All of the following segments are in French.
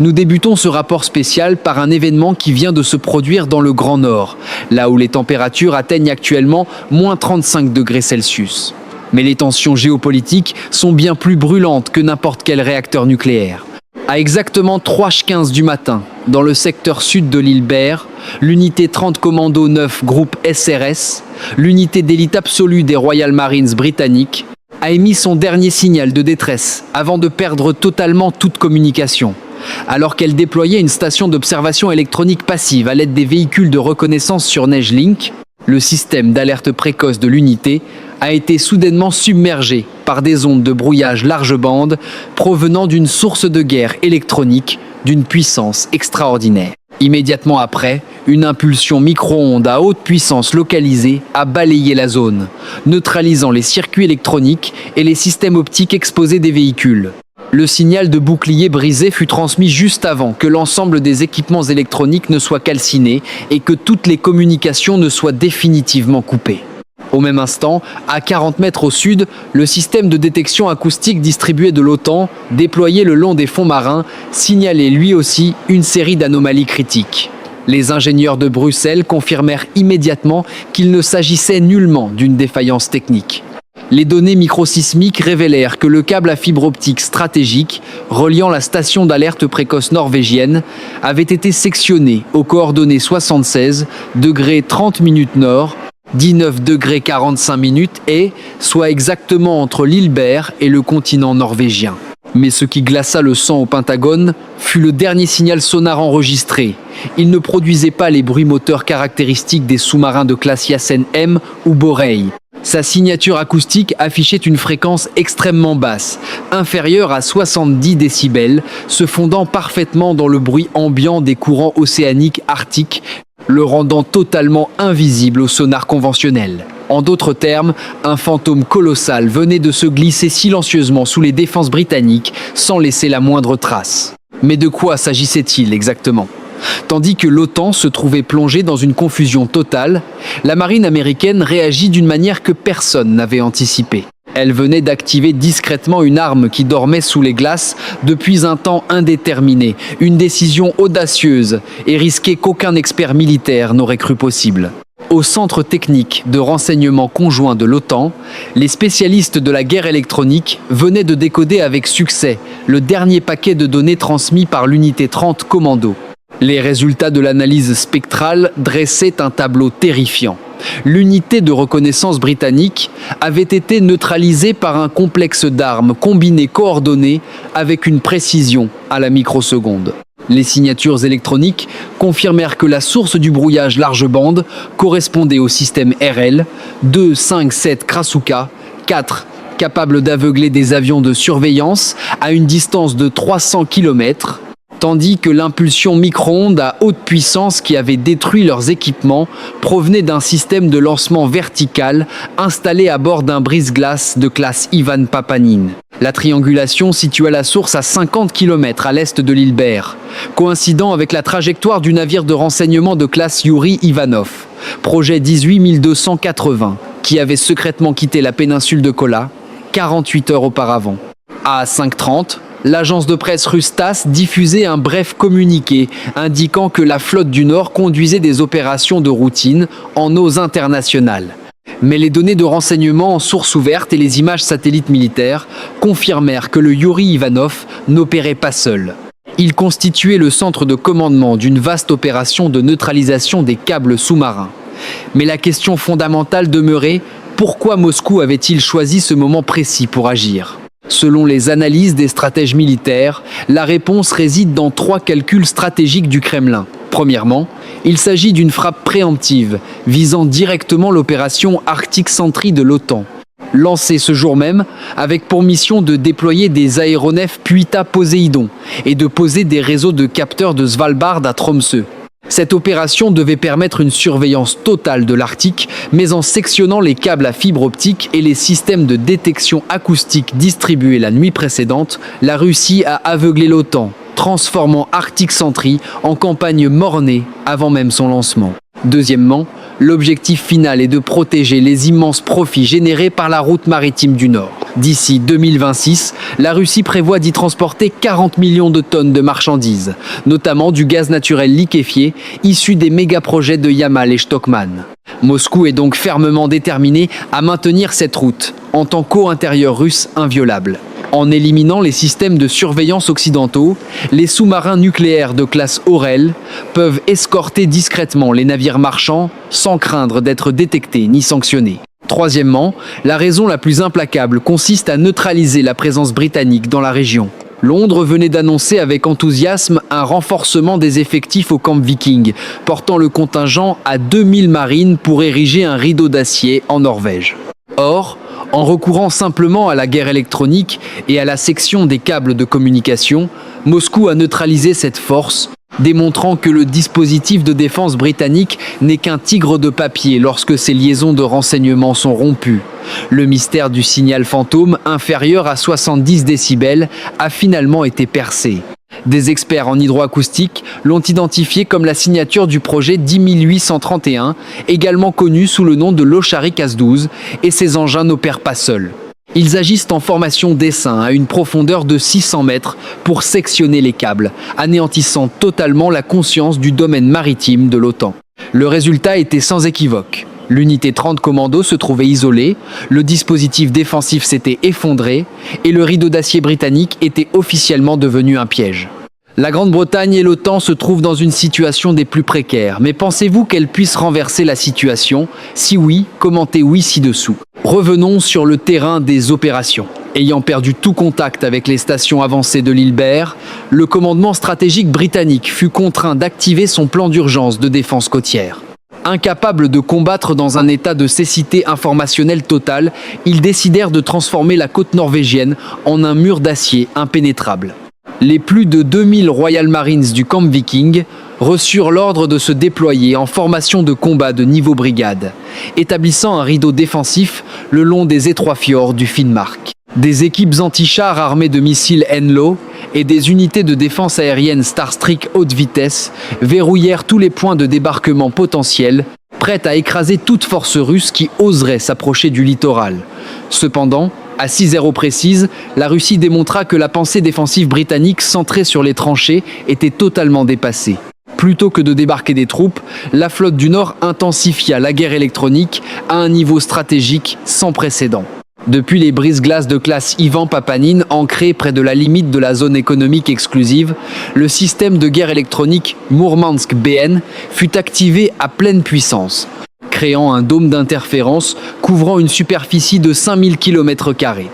Nous débutons ce rapport spécial par un événement qui vient de se produire dans le Grand Nord, là où les températures atteignent actuellement moins 35 degrés Celsius. Mais les tensions géopolitiques sont bien plus brûlantes que n'importe quel réacteur nucléaire. À exactement 3h15 du matin, dans le secteur sud de l'île Bert, l'unité 30 Commando 9 groupe SRS, l'unité d'élite absolue des Royal Marines britanniques, a émis son dernier signal de détresse avant de perdre totalement toute communication. Alors qu'elle déployait une station d'observation électronique passive à l'aide des véhicules de reconnaissance sur Negelink, le système d'alerte précoce de l'unité a été soudainement submergé par des ondes de brouillage large bande provenant d'une source de guerre électronique d'une puissance extraordinaire. Immédiatement après, une impulsion micro-ondes à haute puissance localisée a balayé la zone, neutralisant les circuits électroniques et les systèmes optiques exposés des véhicules. Le signal de bouclier brisé fut transmis juste avant que l'ensemble des équipements électroniques ne soient calcinés et que toutes les communications ne soient définitivement coupées. Au même instant, à 40 mètres au sud, le système de détection acoustique distribué de l'OTAN, déployé le long des fonds marins, signalait lui aussi une série d'anomalies critiques. Les ingénieurs de Bruxelles confirmèrent immédiatement qu'il ne s'agissait nullement d'une défaillance technique. Les données microsismiques révélèrent que le câble à fibre optique stratégique reliant la station d'alerte précoce norvégienne avait été sectionné aux coordonnées 76, degrés 30 minutes nord, 19 degrés 45 minutes et, soit exactement entre l'île Bert et le continent norvégien. Mais ce qui glaça le sang au Pentagone fut le dernier signal sonar enregistré. Il ne produisait pas les bruits moteurs caractéristiques des sous-marins de classe Yasen M ou Borei. Sa signature acoustique affichait une fréquence extrêmement basse, inférieure à 70 décibels, se fondant parfaitement dans le bruit ambiant des courants océaniques arctiques, le rendant totalement invisible au sonar conventionnel. En d'autres termes, un fantôme colossal venait de se glisser silencieusement sous les défenses britanniques sans laisser la moindre trace. Mais de quoi s'agissait-il exactement ? Tandis que l'OTAN se trouvait plongée dans une confusion totale, la marine américaine réagit d'une manière que personne n'avait anticipée. Elle venait d'activer discrètement une arme qui dormait sous les glaces depuis un temps indéterminé, une décision audacieuse et risquée qu'aucun expert militaire n'aurait cru possible. Au Centre technique de renseignement conjoint de l'OTAN, les spécialistes de la guerre électronique venaient de décoder avec succès le dernier paquet de données transmis par l'unité 30 Commando. Les résultats de l'analyse spectrale dressaient un tableau terrifiant. L'unité de reconnaissance britannique avait été neutralisée par un complexe d'armes combinées coordonnées avec une précision à la microseconde. Les signatures électroniques confirmèrent que la source du brouillage large bande correspondait au système RL 257 Krasuka 4, capable d'aveugler des avions de surveillance à une distance de 300 km, tandis que l'impulsion micro-ondes à haute puissance qui avait détruit leurs équipements provenait d'un système de lancement vertical installé à bord d'un brise-glace de classe Ivan Papanin. La triangulation situa la source à 50 km à l'est de l'île Bert, coïncidant avec la trajectoire du navire de renseignement de classe Yuri Ivanov, projet 18280, qui avait secrètement quitté la péninsule de Kola 48 heures auparavant. À 5h30, l'agence de presse russe TASS diffusait un bref communiqué indiquant que la flotte du Nord conduisait des opérations de routine en eaux internationales. Mais les données de renseignement en source ouverte et les images satellites militaires confirmèrent que le Yuri Ivanov n'opérait pas seul. Il constituait le centre de commandement d'une vaste opération de neutralisation des câbles sous-marins. Mais la question fondamentale demeurait, pourquoi Moscou avait-il choisi ce moment précis pour agir ? Selon les analyses des stratèges militaires, la réponse réside dans 3 calculs stratégiques du Kremlin. Premièrement, il s'agit d'une frappe préemptive visant directement l'opération Arctic Sentry de l'OTAN, lancée ce jour même avec pour mission de déployer des aéronefs Puita Poséidon et de poser des réseaux de capteurs de Svalbard à Tromsø. Cette opération devait permettre une surveillance totale de l'Arctique, mais en sectionnant les câbles à fibre optique et les systèmes de détection acoustique distribués la nuit précédente, la Russie a aveuglé l'OTAN, transformant Arctic Sentry en campagne mornée avant même son lancement. Deuxièmement, L'objectif final est de protéger les immenses profits générés par la route maritime du Nord. D'ici 2026, la Russie prévoit d'y transporter 40 millions de tonnes de marchandises, notamment du gaz naturel liquéfié issu des méga-projets de Yamal et Stockman. Moscou est donc fermement déterminé à maintenir cette route en tant qu'eau intérieure russe inviolable. En éliminant les systèmes de surveillance occidentaux, les sous-marins nucléaires de classe Orel peuvent escorter discrètement les navires marchands sans craindre d'être détectés ni sanctionnés. Troisièmement, la raison la plus implacable consiste à neutraliser la présence britannique dans la région. Londres venait d'annoncer avec enthousiasme un renforcement des effectifs au camp Viking, portant le contingent à 2000 marines pour ériger un rideau d'acier en Norvège. Or, en recourant simplement à la guerre électronique et à la section des câbles de communication, Moscou a neutralisé cette force, démontrant que le dispositif de défense britannique n'est qu'un tigre de papier lorsque ses liaisons de renseignement sont rompues. Le mystère du signal fantôme inférieur à 70 décibels a finalement été percé. Des experts en hydroacoustique l'ont identifié comme la signature du projet 10831, également connu sous le nom de l'Oshari KAZ-12, et ces engins n'opèrent pas seuls. Ils agissent en formation d'essaim à une profondeur de 600 mètres pour sectionner les câbles, anéantissant totalement la conscience du domaine maritime de l'OTAN. Le résultat était sans équivoque. L'unité 30 commando se trouvait isolée, le dispositif défensif s'était effondré et le rideau d'acier britannique était officiellement devenu un piège. La Grande-Bretagne et l'OTAN se trouvent dans une situation des plus précaires, mais pensez-vous qu'elles puissent renverser la situation? Si oui, commentez oui ci-dessous. Revenons sur le terrain des opérations. Ayant perdu tout contact avec les stations avancées de l'île Bert, le commandement stratégique britannique fut contraint d'activer son plan d'urgence de défense côtière. Incapables de combattre dans un état de cécité informationnelle totale, ils décidèrent de transformer la côte norvégienne en un mur d'acier impénétrable. Les plus de 2000 Royal Marines du camp Viking reçurent l'ordre de se déployer en formation de combat de niveau brigade, établissant un rideau défensif le long des étroits fjords du Finnmark. Des équipes anti-chars armées de missiles Henlo et des unités de défense aérienne Starstreak haute vitesse verrouillèrent tous les points de débarquement potentiels, prêtes à écraser toute force russe qui oserait s'approcher du littoral. Cependant, à 6h précise, la Russie démontra que la pensée défensive britannique centrée sur les tranchées était totalement dépassée. Plutôt que de débarquer des troupes, la flotte du Nord intensifia la guerre électronique à un niveau stratégique sans précédent. Depuis les brise-glaces de classe Ivan Papanin ancrées près de la limite de la zone économique exclusive, le système de guerre électronique Mourmansk BN fut activé à pleine puissance, créant un dôme d'interférence couvrant une superficie de 5000 km².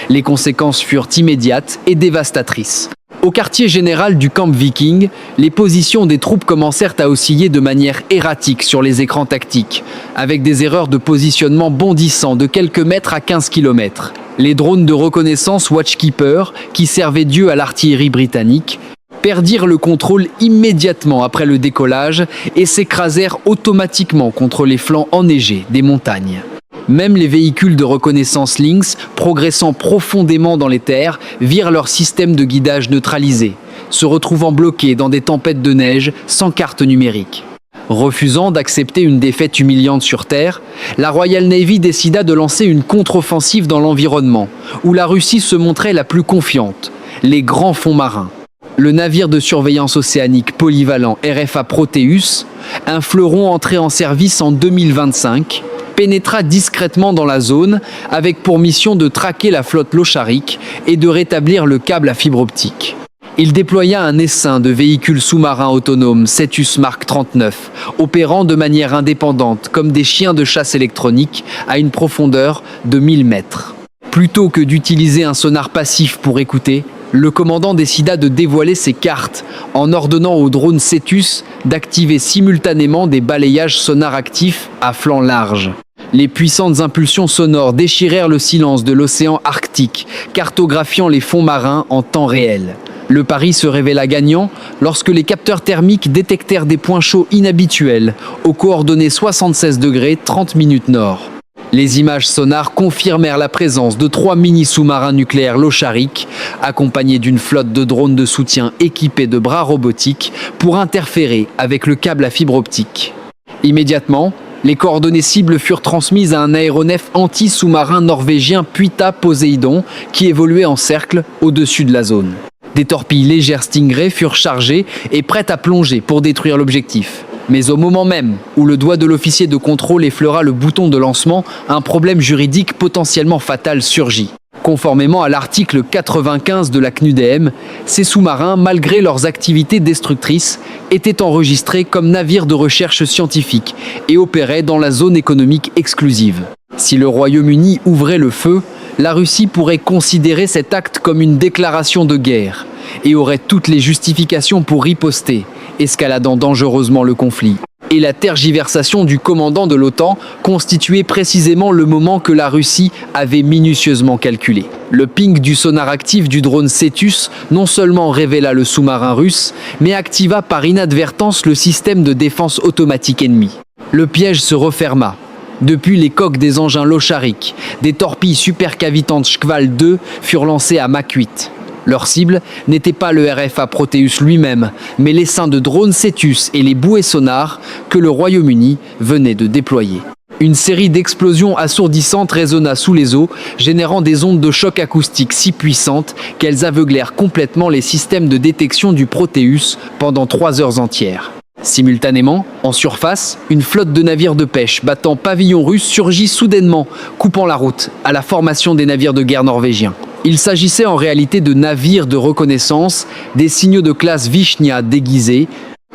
Les conséquences furent immédiates et dévastatrices. Au quartier général du camp Viking, les positions des troupes commencèrent à osciller de manière erratique sur les écrans tactiques, avec des erreurs de positionnement bondissant de quelques mètres à 15 km. Les drones de reconnaissance Watchkeeper, qui servaient Dieu à l'artillerie britannique, perdirent le contrôle immédiatement après le décollage et s'écrasèrent automatiquement contre les flancs enneigés des montagnes. Même les véhicules de reconnaissance Lynx, progressant profondément dans les terres, virent leur système de guidage neutralisé, se retrouvant bloqués dans des tempêtes de neige sans carte numérique. Refusant d'accepter une défaite humiliante sur terre, la Royal Navy décida de lancer une contre-offensive dans l'environnement, où la Russie se montrait la plus confiante, les grands fonds marins. Le navire de surveillance océanique polyvalent RFA Proteus, un fleuron entré en service en 2025, pénétra discrètement dans la zone avec pour mission de traquer la flotte Locharik et de rétablir le câble à fibre optique. Il déploya un essaim de véhicules sous-marins autonomes Cetus Mark 39, opérant de manière indépendante comme des chiens de chasse électroniques à une profondeur de 1000 mètres. Plutôt que d'utiliser un sonar passif pour écouter, le commandant décida de dévoiler ses cartes en ordonnant au drone Cetus d'activer simultanément des balayages sonars actifs à flanc large. Les puissantes impulsions sonores déchirèrent le silence de l'océan Arctique, cartographiant les fonds marins en temps réel. Le pari se révéla gagnant lorsque les capteurs thermiques détectèrent des points chauds inhabituels aux coordonnées 76 degrés 30 minutes nord. Les images sonars confirmèrent la présence de 3 mini-sous-marins nucléaires Locharik, accompagnés d'une flotte de drones de soutien équipés de bras robotiques pour interférer avec le câble à fibre optique. Immédiatement, Les coordonnées cibles furent transmises à un aéronef anti-sous-marin norvégien Puita Poseidon qui évoluait en cercle au-dessus de la zone. Des torpilles légères Stingray furent chargées et prêtes à plonger pour détruire l'objectif. Mais au moment même où le doigt de l'officier de contrôle effleura le bouton de lancement, un problème juridique potentiellement fatal surgit. Conformément à l'article 95 de la CNUDM, ces sous-marins, malgré leurs activités destructrices, étaient enregistrés comme navires de recherche scientifique et opéraient dans la zone économique exclusive. Si le Royaume-Uni ouvrait le feu, la Russie pourrait considérer cet acte comme une déclaration de guerre et aurait toutes les justifications pour riposter, escaladant dangereusement le conflit. Et la tergiversation du commandant de l'OTAN constituait précisément le moment que la Russie avait minutieusement calculé. Le ping du sonar actif du drone Cetus non seulement révéla le sous-marin russe, mais activa par inadvertance le système de défense automatique ennemi. Le piège se referma. Depuis les coques des engins Locharik, des torpilles supercavitantes Shkval 2 furent lancées à Mach 8. Leur cible n'était pas le RFA Proteus lui-même, mais l'essaim de drones Cetus et les bouées sonars que le Royaume-Uni venait de déployer. Une série d'explosions assourdissantes résonna sous les eaux, générant des ondes de choc acoustique si puissantes qu'elles aveuglèrent complètement les systèmes de détection du Proteus pendant 3 heures entières. Simultanément, en surface, une flotte de navires de pêche battant pavillon russe surgit soudainement, coupant la route à la formation des navires de guerre norvégiens. Il s'agissait en réalité de navires de reconnaissance, des signaux de classe Vishnia déguisés,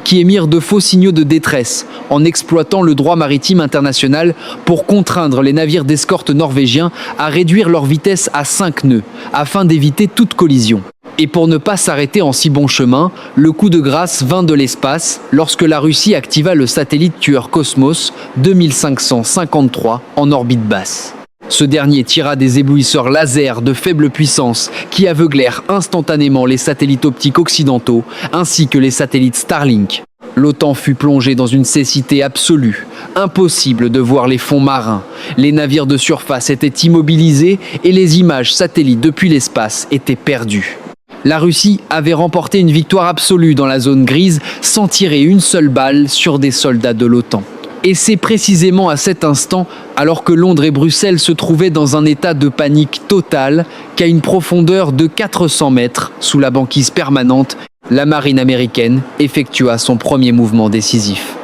qui émirent de faux signaux de détresse en exploitant le droit maritime international pour contraindre les navires d'escorte norvégiens à réduire leur vitesse à 5 nœuds, afin d'éviter toute collision. Et pour ne pas s'arrêter en si bon chemin, le coup de grâce vint de l'espace lorsque la Russie activa le satellite tueur Cosmos 2553 en orbite basse. Ce dernier tira des éblouisseurs laser de faible puissance qui aveuglèrent instantanément les satellites optiques occidentaux ainsi que les satellites Starlink. L'OTAN fut plongée dans une cécité absolue. Impossible de voir les fonds marins. Les navires de surface étaient immobilisés et les images satellites depuis l'espace étaient perdues. La Russie avait remporté une victoire absolue dans la zone grise sans tirer une seule balle sur des soldats de l'OTAN. Et c'est précisément à cet instant, alors que Londres et Bruxelles se trouvaient dans un état de panique totale, qu'à une profondeur de 400 mètres, sous la banquise permanente, la marine américaine effectua son premier mouvement décisif.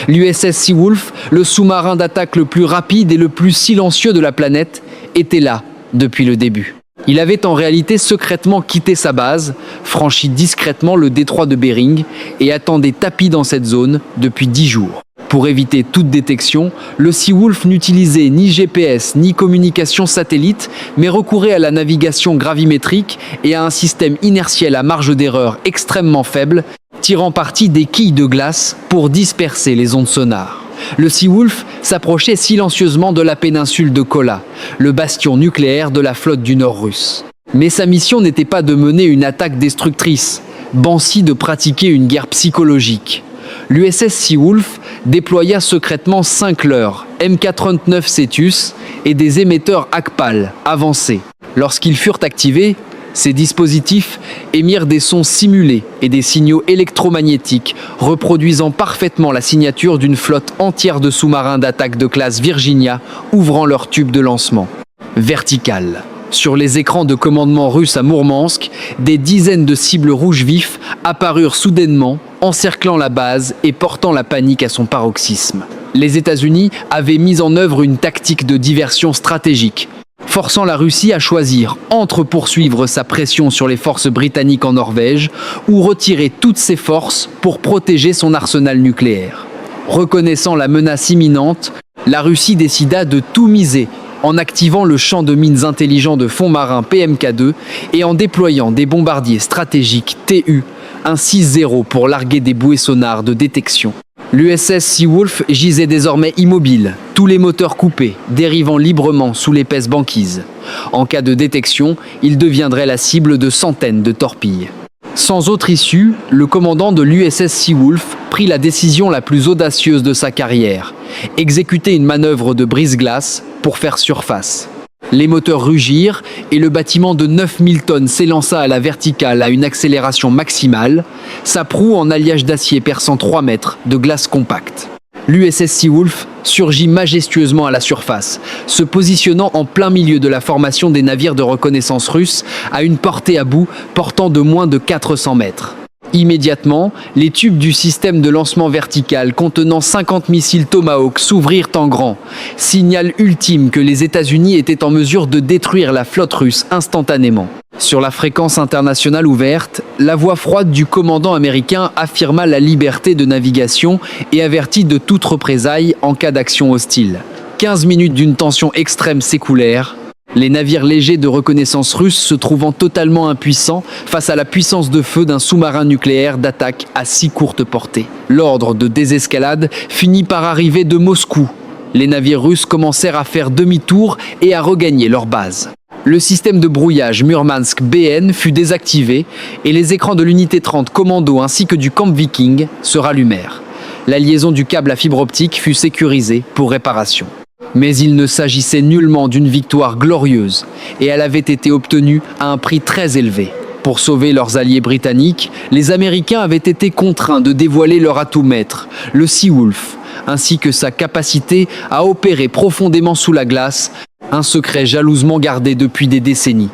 L'USS Seawolf, le sous-marin d'attaque le plus rapide et le plus silencieux de la planète, était là depuis le début. Il avait en réalité secrètement quitté sa base, franchi discrètement le détroit de Bering et attendait tapis dans cette zone depuis 10 jours. Pour éviter toute détection, le Seawolf n'utilisait ni GPS ni communication satellite, mais recourait à la navigation gravimétrique et à un système inertiel à marge d'erreur extrêmement faible, tirant parti des quilles de glace pour disperser les ondes sonars. Le Seawolf s'approchait silencieusement de la péninsule de Kola, le bastion nucléaire de la flotte du Nord russe. Mais sa mission n'était pas de mener une attaque destructrice, banci de pratiquer une guerre psychologique. L'USS Seawolf déploya secrètement 5 leurres M439 Cetus et des émetteurs HACPAL avancés. Lorsqu'ils furent activés, ces dispositifs émirent des sons simulés et des signaux électromagnétiques reproduisant parfaitement la signature d'une flotte entière de sous-marins d'attaque de classe Virginia ouvrant leur tube de lancement. Vertical. Sur les écrans de commandement russes à Mourmansk, des dizaines de cibles rouges vifs apparurent soudainement, encerclant la base et portant la panique à son paroxysme. Les États-Unis avaient mis en œuvre une tactique de diversion stratégique, forçant la Russie à choisir entre poursuivre sa pression sur les forces britanniques en Norvège ou retirer toutes ses forces pour protéger son arsenal nucléaire. Reconnaissant la menace imminente, la Russie décida de tout miser en activant le champ de mines intelligent de fond marin PMK-2 et en déployant des bombardiers stratégiques TU, un 6-0 pour larguer des bouées sonars de détection. L'USS Seawolf gisait désormais immobile, tous les moteurs coupés, dérivant librement sous l'épaisse banquise. En cas de détection, il deviendrait la cible de centaines de torpilles. Sans autre issue, le commandant de l'USS Seawolf prit la décision la plus audacieuse de sa carrière, exécuter une manœuvre de brise-glace pour faire surface. Les moteurs rugirent et le bâtiment de 9000 tonnes s'élança à la verticale à une accélération maximale, sa proue en alliage d'acier perçant 3 mètres de glace compacte. L'USS Seawolf surgit majestueusement à la surface, se positionnant en plein milieu de la formation des navires de reconnaissance russes à une portée à bout portant de moins de 400 mètres. Immédiatement, les tubes du système de lancement vertical contenant 50 missiles Tomahawk s'ouvrirent en grand, signal ultime que les États-Unis étaient en mesure de détruire la flotte russe instantanément. Sur la fréquence internationale ouverte, la voix froide du commandant américain affirma la liberté de navigation et avertit de toute représaille en cas d'action hostile. 15 minutes d'une tension extrême s'écoulèrent, les navires légers de reconnaissance russes se trouvant totalement impuissants face à la puissance de feu d'un sous-marin nucléaire d'attaque à si courte portée. L'ordre de désescalade finit par arriver de Moscou. Les navires russes commencèrent à faire demi-tour et à regagner leur base. Le système de brouillage Murmansk BN fut désactivé et les écrans de l'unité 30 commando ainsi que du Camp Viking se rallumèrent. La liaison du câble à fibre optique fut sécurisée pour réparation. Mais il ne s'agissait nullement d'une victoire glorieuse et elle avait été obtenue à un prix très élevé. Pour sauver leurs alliés britanniques, les Américains avaient été contraints de dévoiler leur atout maître, le Seawolf, ainsi que sa capacité à opérer profondément sous la glace, un secret jalousement gardé depuis des décennies.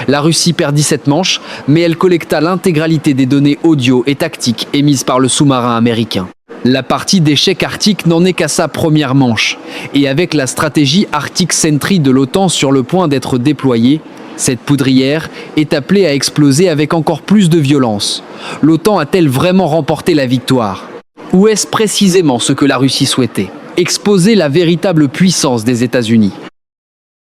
La Russie perdit cette manche, mais elle collecta l'intégralité des données audio et tactiques émises par le sous-marin américain. La partie d'échec arctique n'en est qu'à sa première manche, et avec la stratégie Arctic Sentry de l'OTAN sur le point d'être déployée, cette poudrière est appelée à exploser avec encore plus de violence. L'OTAN a-t-elle vraiment remporté la victoire? Ou est-ce précisément ce que la Russie souhaitait? Exposer la véritable puissance des États-Unis.